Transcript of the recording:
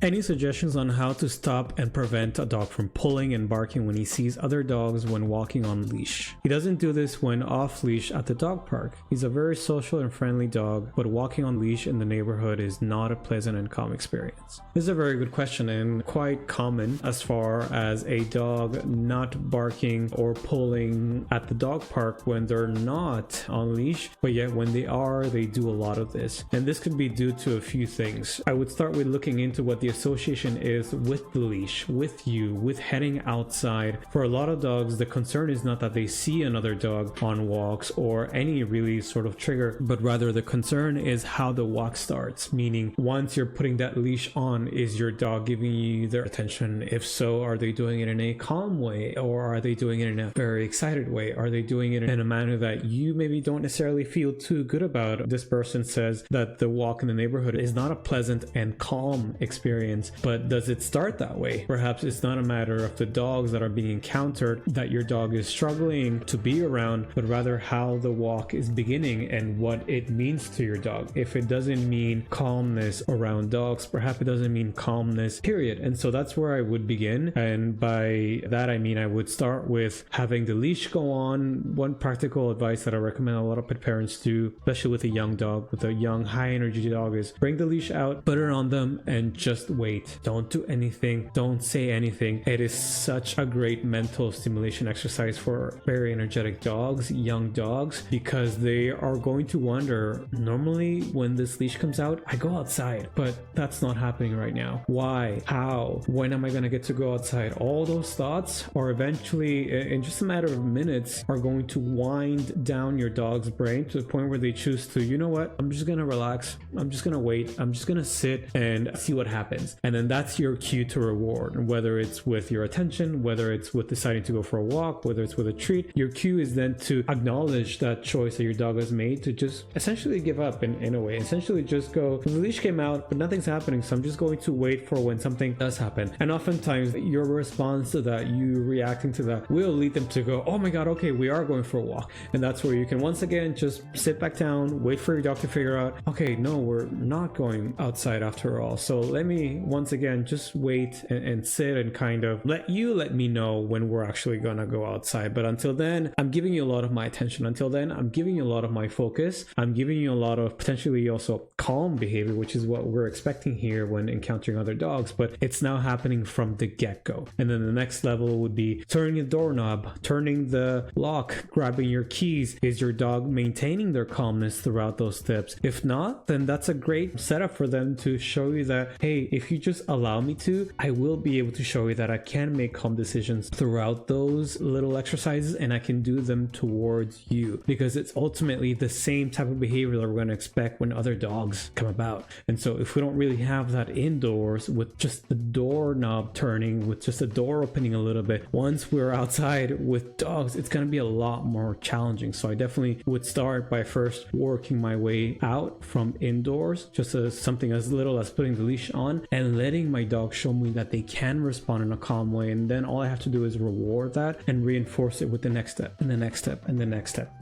Any suggestions on how to stop and prevent a dog from pulling and barking when he sees other dogs when walking on leash? He doesn't do this when off leash at the dog park. He's a very social and friendly dog, but walking on leash in the neighborhood is not a pleasant and calm experience. This is a very good question and quite common as far as a dog not barking or pulling at the dog park when they're not on leash, but yet when they are, they do a lot of this. And this could be due to a few things. I would start with looking into what the association is with the leash, with you, with heading outside. For a lot of dogs, the concern is not that they see another dog on walks or any really sort of trigger, but rather the concern is how the walk starts, meaning once you're putting that leash on, is your dog giving you their attention? If so, are they doing it in a calm way, or are they doing it in a very excited way? Are they doing it in a manner that you maybe don't necessarily feel too good about? This person says that the walk in the neighborhood is not a pleasant and calm experience, but does it start that way? Perhaps it's not a matter of the dogs that are being encountered that your dog is struggling to be around, but rather how the walk is beginning and what it means to your dog. If it doesn't mean calmness around dogs, perhaps it doesn't mean calmness, period. And so that's where I would begin. And by that, I mean, I would start with having the leash go on. One practical advice that I recommend a lot of pet parents do, especially with a young dog, with a young high energy dog, is bring the leash out, put it on them, and just wait. Don't do anything. Don't say anything. It is such a great mental stimulation exercise for very energetic dogs, young dogs, because they are going to wonder, normally when this leash comes out, I go outside, but that's not happening right now. Why? How? When am I going to get to go outside? All those thoughts are eventually, in just a matter of minutes, are going to wind down your dog's brain to the point where they choose to, you know what, I'm just going to relax. I'm just going to wait. I'm just going to sit and see what happens. And then that's your cue to reward, whether it's with your attention, whether it's with deciding to go for a walk, whether it's with a treat. Your cue is then to acknowledge that choice that your dog has made, to just essentially give up in a way, essentially just go, the leash came out, but nothing's happening. So I'm just going to wait for when something does happen. And oftentimes your response to that, you reacting to that, will lead them to go, oh my God, okay, we are going for a walk. And that's where you can once again just sit back down, wait for your dog to figure out, okay, no, we're not going outside after all. So let me once again just wait and sit and kind of let me know when we're actually gonna go outside. But until then, I'm giving you a lot of my attention. Until then, I'm giving you a lot of my focus. I'm giving you a lot of potentially also calm behavior, which is what we're expecting here when encountering other dogs, but it's now happening from the get-go. And then the next level would be turning the doorknob, turning the lock, grabbing your keys. Is your dog maintaining their calmness throughout those steps? If not, then that's a great setup for them to show you that, hey, if you just allow me to, I will be able to show you that I can make calm decisions throughout those little exercises, and I can do them towards you, because it's ultimately the same type of behavior that we're going to expect when other dogs come about. And so if we don't really have that indoors with just the doorknob turning, with just the door opening a little bit, once we're outside with dogs, it's going to be a lot more challenging. So I definitely would start by first working my way out from indoors, just as something as little as putting the leash on and letting my dog show me that they can respond in a calm way. And then all I have to do is reward that and reinforce it with the next step and the next step and the next step.